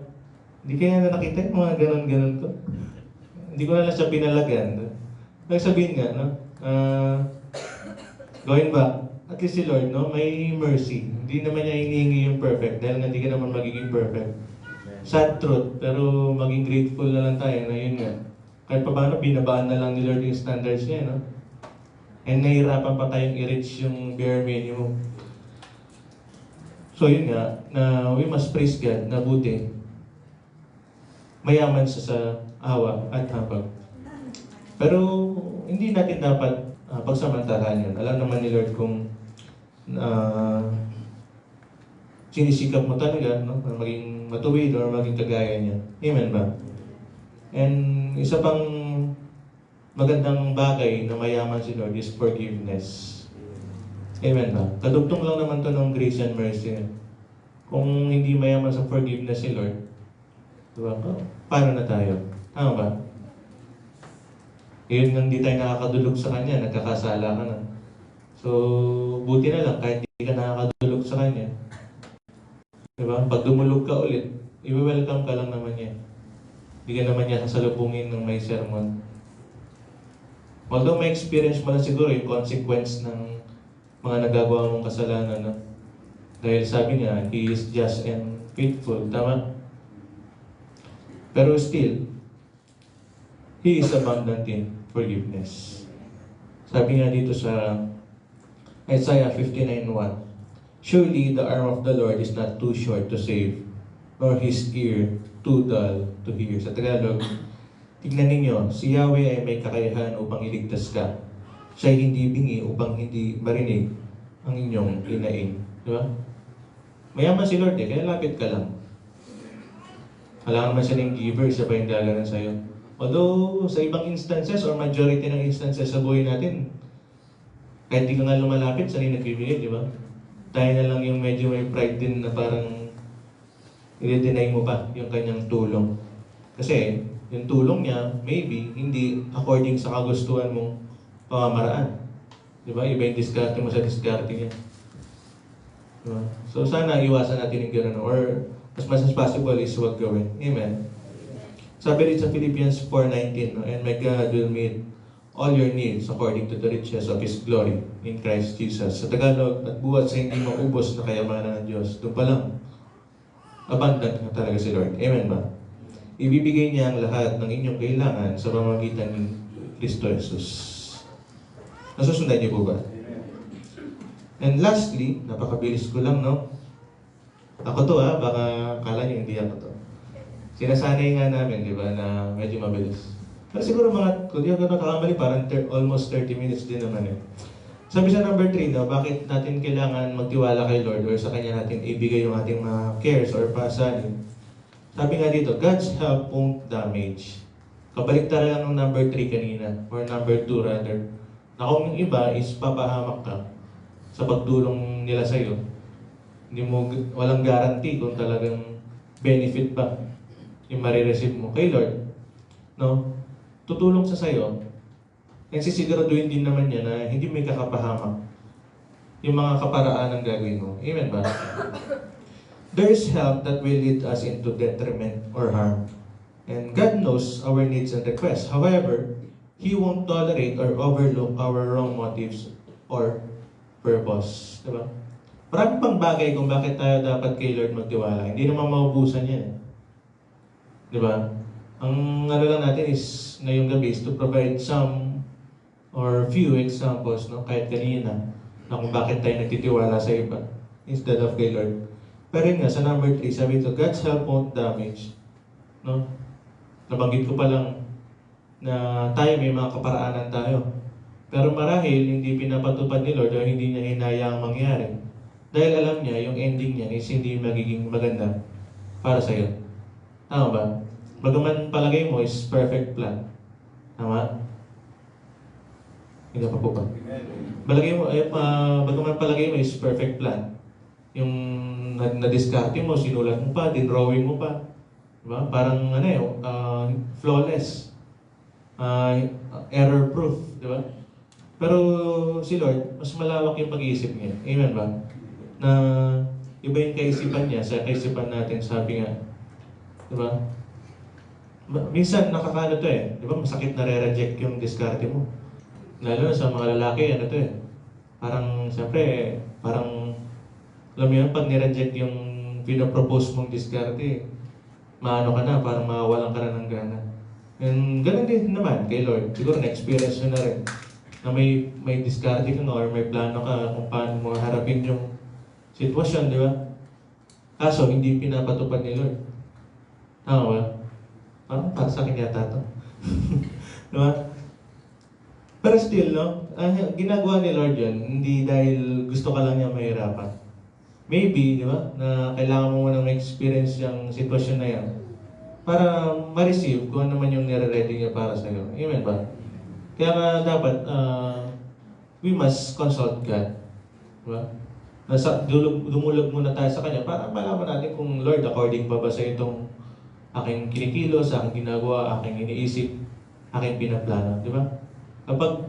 Hindi kaya na nakita yung mga ganon-ganon ko. Hindi ko na lang siya pinalagan. Nagsabihin nga, no? Going back, at least si Lord, no? May mercy. Hindi naman niya hinihingi yung perfect dahil hindi ka naman magiging perfect. Sad truth, pero maging grateful na lang tayo na yun nga. Kahit pa paano, binabaan na lang ni Lord yung standards niya, no? And nahihirapan pa tayong i-reach yung bare minimum. So yun nga, na we must praise God na buti. Mayaman siya sa awa at habag. Pero hindi natin dapat pagsamantalahan yun. Alam naman ni Lord kung sinisikap mo talaga, no? Maging matuwid or maging kagaya niya. Amen ba? And isa pang magandang bagay na mayaman si Lord is forgiveness. Amen ba? Kadugtong lang naman to ng grace and mercy. Kung hindi mayaman sa forgiveness si Lord, diba? Paano na tayo? Tama ba? Ngayon nang hindi tayo nakakadulog sa Kanya, nagkakasala ka na. So, buti na lang kahit hindi ka nakakadulog sa Kanya. Diba? Pag dumulog ka ulit, i-welcome ka lang naman niya. Hindi ka naman niya sasalubungin ng may sermon. Although may experience mo na siguro yung consequence ng mga nagagawa mong kasalanan, no? Dahil sabi niya, He is just and faithful. Tama? Pero still, He is abundant in forgiveness. Sabi nga dito sa Isaiah 59:1, surely the arm of the Lord is not too short to save, nor His ear too dull to hear. Sa Tagalog, tignan ninyo, si Yahweh ay may kakayahan upang iligtas ka. Siya'y hindi bingi upang hindi marinig ang inyong hinaing. Di ba? Mayaman si Lord kaya lapit ka lang. Wala naman siya ng giver, siya pa yung gaganan sa'yo. Although, sa ibang instances or majority ng instances sa buhay natin, kahit di ka nga lumalapit, saan yung nagbibigay, di ba? Tayo na lang yung medyo may pride din na parang i-deny mo pa yung kanyang tulong. Kasi, yung tulong niya, maybe, hindi according sa kagustuhan mong pamamaraan. Di ba? Iba yung diskarte mo sa diskarte niya. Diba? So sana iwasan natin yung gano'n or as much as possible is huwag gawin. Amen. Sabi rin sa Philippians 4:19, no? And my God will meet all your needs according to the riches of His glory in Christ Jesus. Sa Tagalog, at buhat sa hindi maubos na kayamanan ng Diyos. Doon pa lang, abundant na talaga si Lord. Amen ba? Ibibigay niya ang lahat ng inyong kailangan sa pamamagitan ni Kristo Jesus. Nasusundan niyo po ba? And lastly, napakabilis ko lang, no? Ako to baka kala niyo hindi ako to. Sinasanay nga namin, di ba, na medyo mabilis. Pero siguro kung di ako nakakamali, parang almost 30 minutes din naman eh. Sabi sa number 3, no, bakit natin kailangan magtiwala kay Lord or sa Kanya natin ibigay yung ating mga cares or pasanin. Sabi nga dito, God's help won't damage. Kabaliktara lang ng number 3 kanina, or number 2 rather. Na kung yung iba is papahamak ka sa pagtulong nila sa iyo, walang guarantee kung talagang benefit ba yung marireceive mo kay Lord, no? Tutulong sa sayo, and sisiguraduhin din naman niya na hindi may kakapahamak yung mga kaparaan ng gagawin mo. Amen ba? There is help that will lead us into detriment or harm. And God knows our needs and requests. However, He won't tolerate or overlook our wrong motives or purpose. Diba? Marami pang bagay kung bakit tayo dapat kay Lord magtiwala. Hindi naman maubusan yan. Diba? Ang ano lang natin is, ngayong gabi is to provide some or few examples, no? Kahit kanina, na kung bakit tayo nagtitiwala sa iba instead of kay Lord. Pero yun nga, sa number 3, sabi ito, God's help won't damage. No? Nabanggit ko pa lang na tayo may mga kaparaanan tayo. Pero marahil hindi pinapatupad ni Lord o hindi niya hinayang mangyari. Dahil alam niya yung ending niya is hindi magiging maganda para sa iyo. Tama ba? Bagaman palagay mo is perfect plan. Tama? Hindi pa po ba? Bagaman palagay mo is perfect plan. Yung na-discarte mo, sinulat mo pa, dinrawing mo pa. Diba? Parang flawless. Error-proof. Diba? Pero si Lord, mas malawak yung pag-iisip niya. Amen ba? Na iba yung kaisipan niya sa kaisipan natin, sabi nga. Diba? Minsan nakakano to eh. Diba? Masakit na re-reject yung diskarte mo. Lalo na sa mga lalaki, ano to eh. Parang, siyempre, parang, alam mo yun, pag nireject yung pinapropose mong diskarte, maano ka na, parang mawawalan ka na ng gana. And ganun din naman kay Lord. Siguro na-experience nyo na rin na may diskarte ka nga or may plano ka kung paano mo harapin yung sitwasyon, di ba? Kaso, hindi pinapatupad ni Lord. Tama ba? Parang para sa akin yata ito. Di ba? Pero still, no? Ginagawa ni Lord yun, hindi dahil gusto ka lang niya mahirapan. Maybe, di ba? Na kailangan mo nang ma-experience yung sitwasyon na yan para ma-receive kung ano man yung nire-ready niya para sa iyo. Amen ba? Kaya nga dapat, we must consult God. Diba? Dumulog muna tayo sa Kanya para malaman natin kung Lord, according pa ba sa itong aking kinikilos, aking ginagawa, aking iniisip, aking pinaplano. Diba? Kapag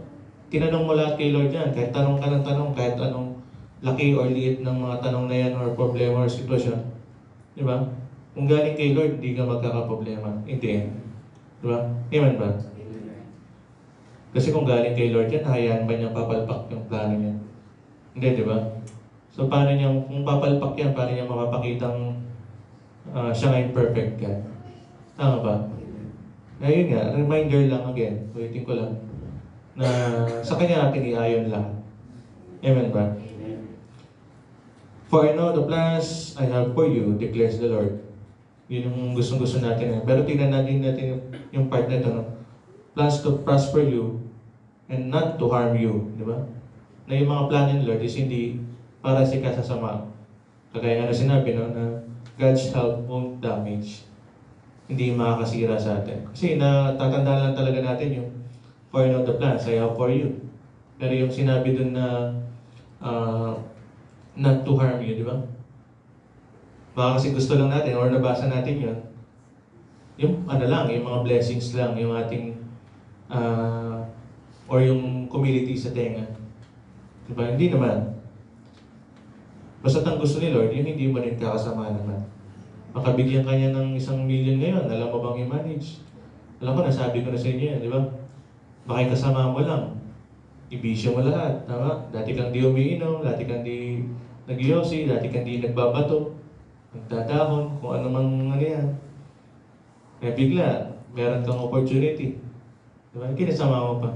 tinanong mo lahat kay Lord yan, kahit tanong ka ng tanong, kahit anong laki or liit ng mga tanong na yan or problema or sitwasyon, diba? Kung galing kay Lord, hindi ka magkakaproblema. Hindi. Diba? Amen ba? Kasi kung galing kay Lord yan, hayaan ba niyang papalpak yung plano niya? Hindi, di ba? So, paano niya, kung papalpak yan, paano niya mapapakitang siya ngayon perfect God? Tama ba? Ayun nga, reminder lang again, ulitin ko lang, na sa Kanya natin iayon lahat. Amen ba? For I know the plans I have for you, declares the Lord. Yun yung gustong-gusto natin. Pero tingnan natin yung part na ito. No? Plans to prosper you and not to harm you, di ba? Na yung mga plano ni Lord is hindi para sa kasasama. Kagaya nga na sinabi, no, na God's help won't damage. Hindi makakasira sa atin. Kasi natatandaan lang talaga natin yung for you know the plans I have for you. Pero yung sinabi dun na not to harm you, di ba? Baka kasi gusto lang natin or nabasa natin yun. Yung ano lang, yung mga blessings lang, yung ating or yung community sa tenga. Di ba? Hindi naman. Basta ang gusto ni Lord, yun hindi mo rin kakasama naman. Makabigyan ka niya ng 1 million ngayon, alam mo bang i-manage? Alam ko, nasabi ko na sa inyo yan, di ba? Baka kasama mo lang. Ibisyo mo lahat, tama? Dati kang di umiinom, dati kang di nag-yosi, dati kang di nagbabato, nagtatahon, kung ano mang ano yan. Kaya bigla, meron kang opportunity. Di ba? Kinasama mo pa.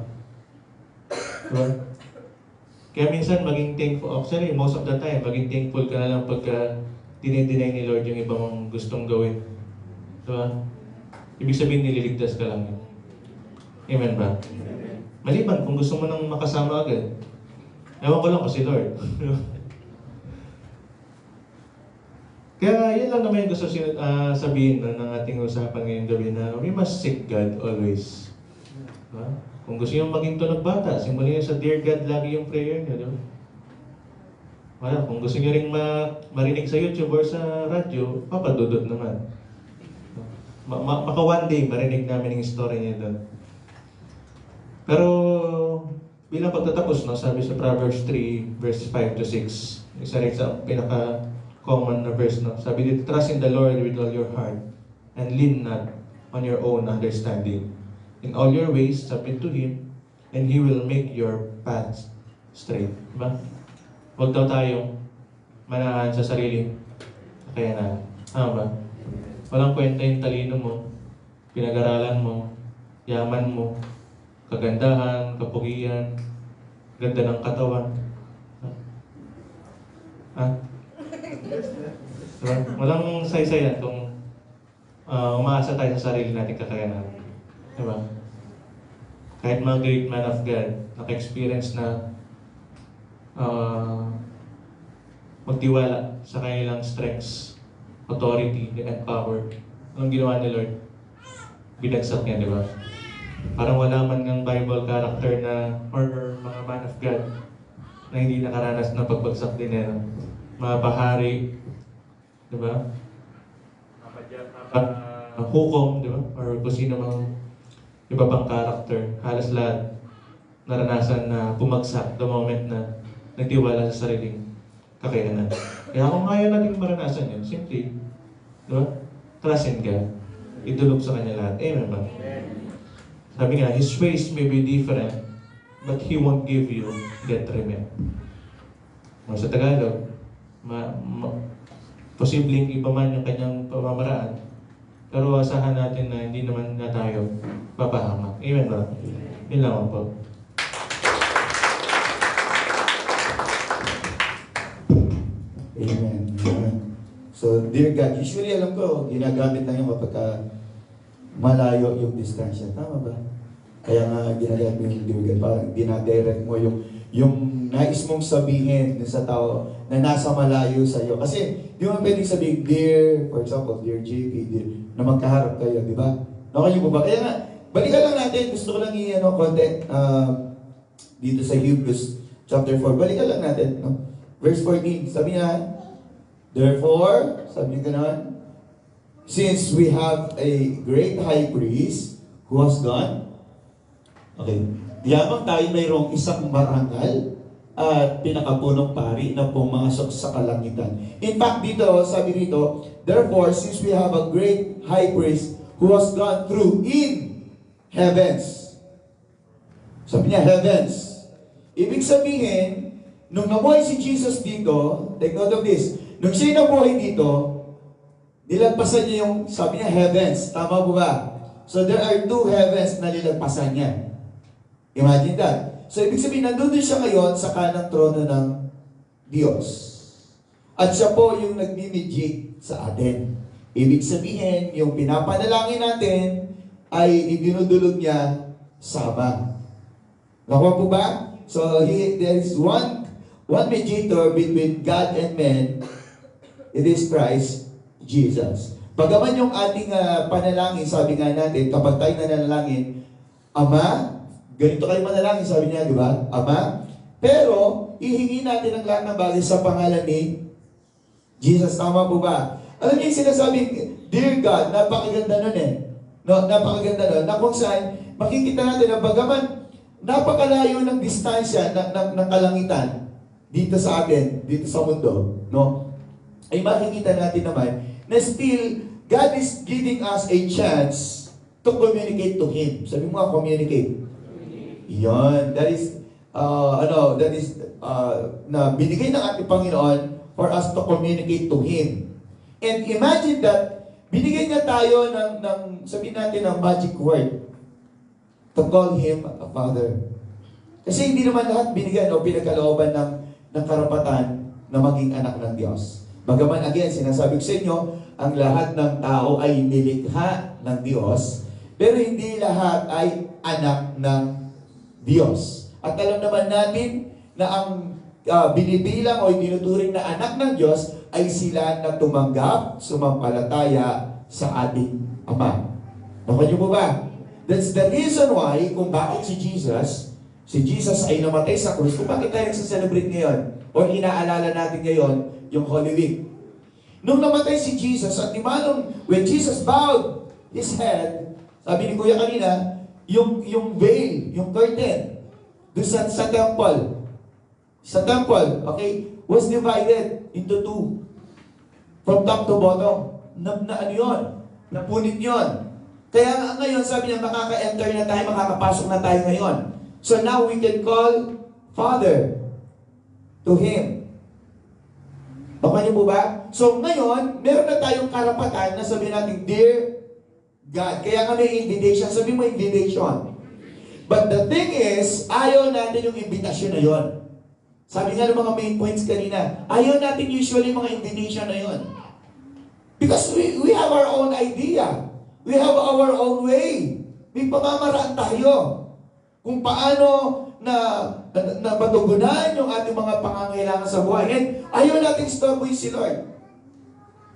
Di ba? Kaya minsan maging thankful, actually most of the time, maging thankful ka na lang pagka dinideny ni Lord yung ibang mong gustong gawin. Diba? Ibig sabihin nililigtas ka lang yun. Amen ba? Maliban kung gusto mo nang makasama agad. Ewan ko lang kasi Lord. Kaya yun lang naman yung gusto sabihin ng ating usapan ngayong gabi na we must seek God always. Diba? Kung gusto nyo maging tunog bata, simulan nyo sa Dear God lagi yung prayer nyo. Diba? Wala, kung gusto nyo rin marinig sa YouTube or sa radyo, papadudot naman. Maka one day, marinig namin yung story niya doon. Pero, bilang pagtatapos, no, sabi sa Proverbs 3, verse 5 to 6, isa rin sa pinaka-common na verse, no? Sabi dito, trust in the Lord with all your heart, and lean not on your own understanding. In all your ways, submit to Him, and He will make your paths straight. Diba? Huwag daw tayong manahan sa sarili. Kaya na. Tama ba? Walang kwenta yung talino mo, pinag-aralan mo, yaman mo, kagandahan, kapugian, ganda ng katawan. Diba? Walang saysayan kung umaasa tayo sa sarili natin kakayanan. Diba? Kahit mga great man of God, naka-experience na magtiwala sa kanilang strengths, authority, and power. Anong ginawa ni Lord? Binagsak niya, di ba? Parang wala man ng Bible character na or mga man of God na hindi nakaranas ng pagbagsak din nila. Mga pahari, di ba? Hukom, di ba? Or kung sino mang iba pang character. Halos lahat naranasan na bumagsak the moment na nagtiwala sa sariling kakayanan. Kaya kung ayaw natin maranasan yun, simply, di ba? Trust in God. Idulog sa Kanya lahat. Amen ba? Sabi nga, His ways may be different, but He won't give you detriment. O sa Tagalog, posibleng iba man yung Kanyang pamamaraan, pero asahan natin na hindi naman na tayo papahamak. Amen ba? Yun lang po. Amen. So, dear God, usually alam ko, ginagamit lang yung kapag malayo yung distansya. Tama ba? Kaya nga ginagamit mo yung dear God, parang dinadirect mo yung nais mong sabihin sa tao na nasa malayo sa iyo. Kasi, di mo pwedeng sabihin, dear, for example, dear JP, dear, na magkaharap kayo, di ba? Nakalimutan mo ba? Kaya nga, balikan lang natin, gusto ko lang konti dito sa Hebrews chapter 4. Balikan lang natin, no? Verse 14, sabi niya, therefore, sabi niya gano'n, since we have a great high priest who has gone, okay, yamang tayo mayroong isang marangal at pinakapunong pari na pumasok sa kalangitan. In fact, dito, sabi dito, therefore, since we have a great high priest who has gone through in heavens. Sabi niya, heavens. Ibig sabihin, nung nabuhay si Jesus dito, take note of this, nung siya nabuhay dito, nilagpasan niya yung, sabi niya, heavens. Tama po ba? So there are 2 heavens na nilagpasan niya. Imagine that. So ibig sabihin, nandun siya ngayon sa kanang trono ng Diyos. At siya po yung nagmimediate sa atin. Ibig sabihin, yung pinapanalangin natin ay idinudulog niya sa Ama. Nakuha po ba? So, there is one mediator between God and man. It is Christ Jesus. Bagaman yung ating panalangin, sabi nga natin, kapag tayo nanalangin, Ama, ganito kayo manalangin, sabi niya, di ba? Ama, pero ihingi natin ang lahat ng bagay sa pangalan ni Jesus. Tama po ba? Alam niyo yung sinasabi, Dear God, napakaganda nun eh. No, napakaganda nun, na kung saan, makikita natin na bagaman, napakalayo ng distansya ng kalangitan dito sa atin, dito sa mundo, no? Ay makikita natin naman na still, God is giving us a chance to communicate to Him. Sabi mo nga, communicate. Yan. That is, na binigay ng ating Panginoon for us to communicate to Him. And imagine that, binigay niya tayo ng sabihin natin, ng magic word to call Him a Father. Kasi hindi naman lahat binigyan o pinagkalooban ng karapatan na maging anak ng Diyos. Bagaman, again, sinasabi ko sa inyo, ang lahat ng tao ay nilikha ng Diyos, pero hindi lahat ay anak ng Diyos. At alam naman natin na ang binibilang o tinuturing na anak ng Diyos ay sila na tumanggap, sumampalataya sa ating Ama. Nakuha niyo po ba? That's the reason why kung bakit si Jesus ay namatay sa krus, kung bakit tayo nagsaselebrate ngayon o inaalala natin ngayon yung Holy Week. Nung namatay si Jesus at imanong when Jesus bowed His head, sabi ni Kuya kanina, yung veil, yung curtain, doon sa temple, okay, was divided into two. From top to bottom. Na ano yun? Napunit yun. Kaya ngayon, sabi niya, makaka-enter na tayo, makakapasok na tayo ngayon. So now we can call Father to Him. Okay niyo po ba? So ngayon, meron na tayong karapatan na sabihin natin, Dear God. Kaya nga may invitation. Sabi mo invitation. But the thing is, ayaw natin yung invitation na yon. Sabi nga ng mga main points kanina, ayaw natin usually mga invitation na yon. Because we have our own idea. We have our own way. May pamamaraan tayo kung paano na matugunan yung ating mga pangangailangan sa buhay. And ayaw natin istorbohin si Lord.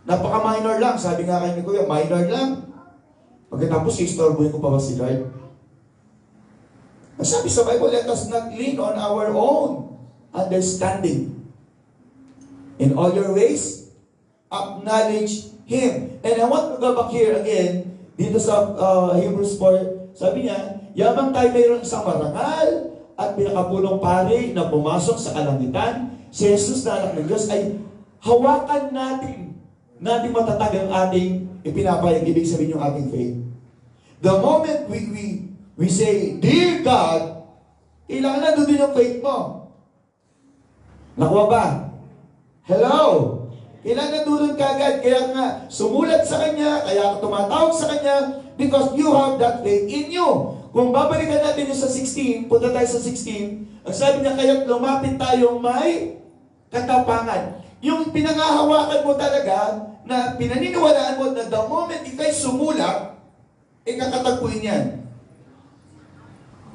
Napaka-minor lang. Sabi nga kayo ni Kuya, minor lang. Pagkatapos, istorbohin ko pa ba si Lord? Sabi sa Bible, let us not lean on our own understanding. In all your ways, acknowledge Him. And I want to go back here again, dito sa Hebrews 4, sabi niya, yamang tayo mayroon isang marangal at pinakapulong pari na pumasok sa kalangitan, si Jesus na anak ng Diyos, ay hawakan natin matatag ang ating ipinapayag, ibig sabihin yung ating faith. The moment we say, Dear God, kailangan na doon yung faith mo. Nakuha ba? Hello? Kailangan na doon kagad, kaya nga sumulat sa Kanya, kaya tumatawag sa Kanya, because you have that faith in you. Kung babalikan natin yung sa 16, punta tayo sa 16, ang sabi niya, kaya lumapit tayong may katapangan. Yung pinangahawakan mo talaga, na pinaniniwalaan mo na the moment ikay sumulak, kakatagpuin yan.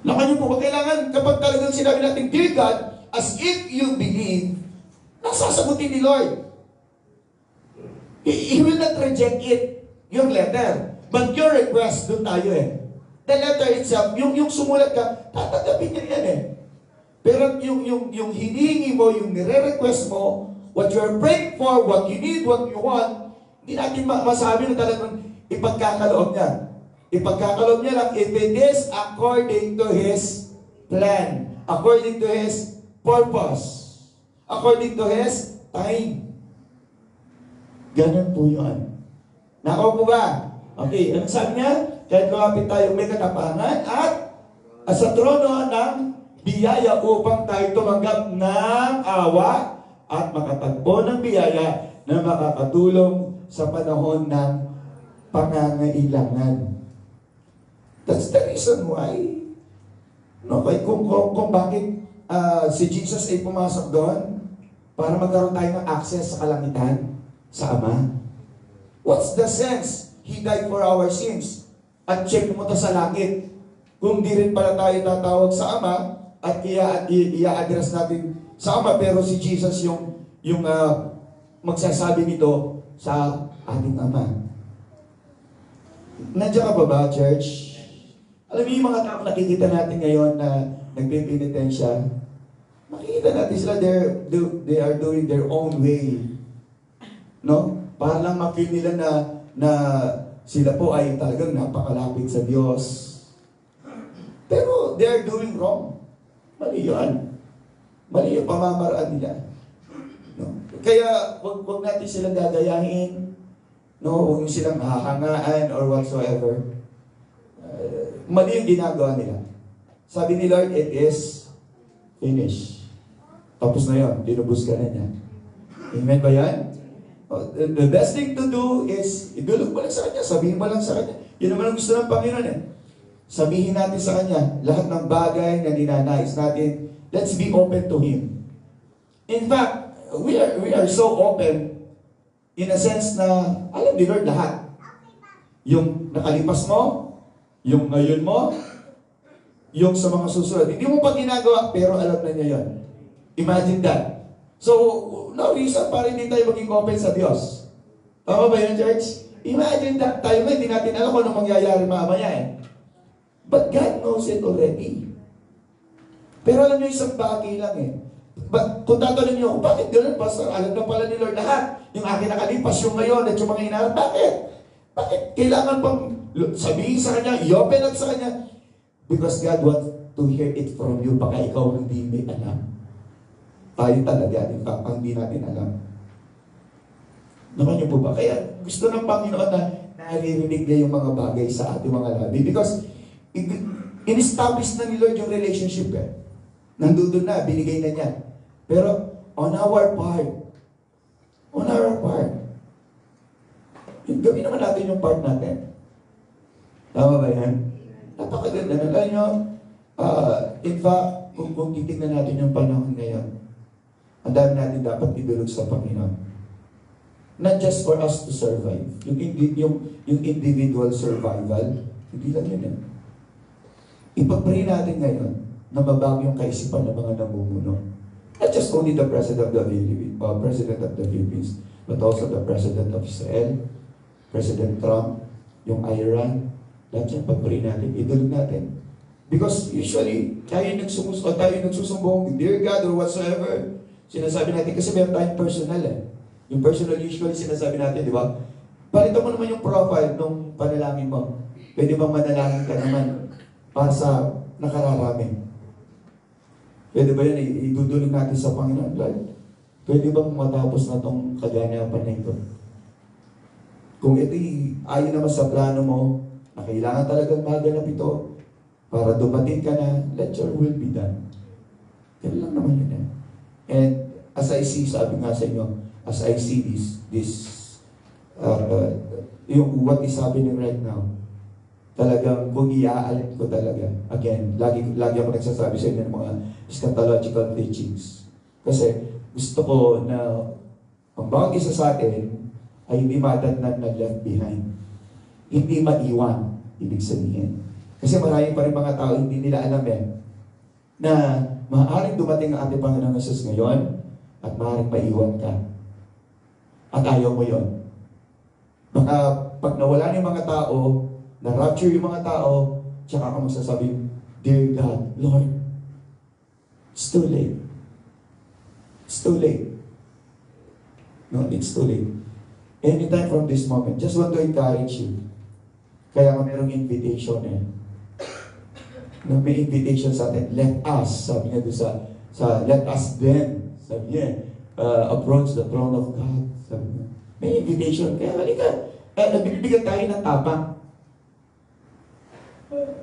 Lakan niyo po, kailangan kapag talagang sinabi natin, Dear God, as if you believe, nasasagutin ni Lord. He will not reject it, your letter. But your request, doon tayo eh. The letter itself, yung sumulat ka, tatanggapin niya yan eh. Pero yung hinihingi mo, yung nire-request mo, what you're praying for, what you need, what you want, hindi natin masabi na talagang ipagkakaloob niya. Ipagkakaloob niya lang if it is according to His plan, according to His purpose, according to His time. Ganun po yun. Nakaw po ba? Okay, ano sabi niya? Kahit lumapit tayo may katapangan at sa trono ng biyaya upang tayo tumanggap ng awa at makatagpo ng biyaya na makakatulong sa panahon ng pangangailangan. That's the reason why. No, kung bakit si Jesus ay pumasok doon para magkaroon tayo ng access sa kalangitan, sa Ama. What's the sense? He died for our sins. At check mo to sa langit. Kung di rin pala tayo tatawag sa Ama, at i-address natin sa Ama, pero si Jesus yung magsasabi nito sa ating Ama. Nandiyan ka pa ba, church? Alam niyo yung mga tao nakikita natin ngayon na nagpipinitensya, makikita natin sila, they are doing their own way. No? Para lang ma-feel nila na sila po ay talagang napakalapit sa Diyos. Pero they are doing wrong. Mali yun. Mali yung pamamaraan nila. No? Kaya wag natin silang gagayahin. No? Huwag yung silang hahangaan or whatsoever. Mali yung ginagawa nila. Sabi ni Lord, it is finished. Tapos na yun, dinubos ka na niya. Amen ba yan? The best thing to do is, idulog mo lang sa Kanya, sabihin mo lang sa Kanya. Yun naman ang gusto ng Panginoon eh. Sabihin natin sa Kanya, lahat ng bagay na ninanais natin, let's be open to Him. In fact, we are so open in a sense na, alam ni Lord lahat. Yung nakalipas mo, yung ngayon mo, yung sa mga susunod. Hindi mo pa ginagawa, pero alam na niya yun. Imagine that. So, no reason para hindi tayo maging open sa Diyos. Tama ba yun, church? Imagine that tayo hindi natin alam kung anong mangyayari mamaya eh. But God knows it already. Pero alam niyo, isang bagay lang eh. Kung tatanungin niyo, bakit ganoon, Pastor? Alam na pala ni Lord lahat. Yung akin nakalipas, yung ngayon, at yung mga inaarap. Bakit? Bakit kailangan pang sabihin sa Kanya, i-open up sa Kanya? Because God wants to hear it from you. Baka ikaw hindi may alam. Tayo talaga, in fact, ang hindi natin alam. Naman niyo po ba? Kaya gusto ng Panginoon na naririnig niya yung mga bagay sa ating mga labi. Because in-establish na ni Lord yung relationship eh. Nandun na, binigay na niya. Pero on our part, gawin naman natin yung part natin. Tama ba yan? Napakaganda na. Alam nyo, in fact, kung titignan natin yung panahon ngayon, ang dami natin dapat idulog sa Panginoon. Not just for us to survive. Yung individual survival, hindi lang yun eh. Ipag-pray natin ngayon na mabago yung kaisipan ng mga namumuno. Not just only the President of the Philippines, but also the President of Israel, President Trump, yung Iran, lahat yan pag-pray natin, idulog natin. Because usually, tayo nagsusumbong, Dear God or whatsoever, sinasabi natin, kasi meron tayong personal eh. Yung personal usually sinasabi natin, di ba? Palitan mo naman yung profile nung panalangin mo. Pwede bang manalangin ka naman para sa nakararami? Pwede ba yan? Idudulog natin sa Panginoon. Lord, pwede bang matapos na itong kaganapan na ito? Kung ito ayon naman sa plano mo, na kailangan talagang maganap ito, para dumating ka na, let your will be done. Yan lang naman yun eh. And as I see, sabi nga sa inyo, as I see yung what is happening right now, talagang kung iaalin ko talaga, again, lagi ako nagsasabi sa inyo ng mga eschatological teachings. Kasi gusto ko na ang bawat isa sa atin ay hindi madatnan na left behind. Hindi maiwan, ibig sabihin. Kasi marami pa rin mga tao hindi nila alam na maaaring dumating ang ating Panginoong Jesus ngayon at maaaring maiwan ka. At ayaw mo yon. Baka pag nawala yung mga tao, na-rapture yung mga tao, tsaka ka magsasabi, Dear God, Lord, it's too late. It's too late. No, it's too late. Anytime from this moment, just want to encourage you. Kaya nga merong invitation may invitation sa atin, let us, sabi niya doon sa let us then, sabi niya, approach the throne of God. Sabi niya, may invitation, kaya halika, binibigyan tayo ng tapang.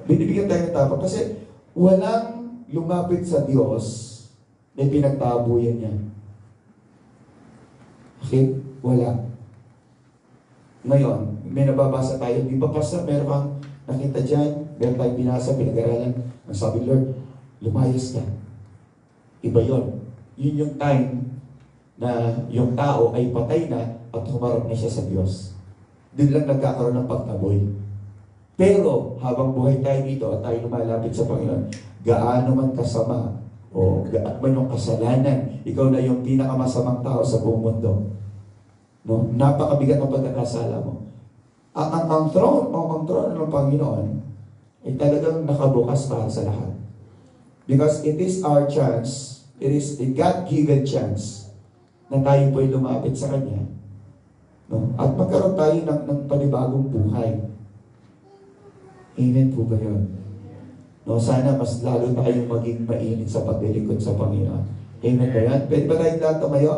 Binibigyan tayo ng tapang kasi walang lumapit sa Diyos na pinagtabuyan niya. Okay? Wala. Ngayon, may nababasa tayo, di ba Pastor, meron kang nakita dyan, meron tayong binasa, pinag-aralan, ang sabi Lord, lumayas ka. Iba yon. Yun yung time na yung tao ay patay na at humarap na siya sa Diyos. Doon lang nagkakaroon ng pagtaboy. Pero habang buhay tayo dito at tayo lumalapit sa Panginoon, gaano man kasama o gaano man yung kasalanan, ikaw na yung pinakamasamang tao sa buong mundo. No? Napakabigat ng pagkakasala mo. Ang throne ng Panginoon ay talagang nakabukas para sa lahat. Because it is our chance, it is a God-given chance na tayo po'y lumapit sa Kanya. No? At magkaroon tayo ng panibagong buhay. Amen po ba yun? No, sana mas lalo tayong maging mainit sa paglilingkod sa Panginoon. Amen ba yan? Pwede ba tayong lahat tumayo?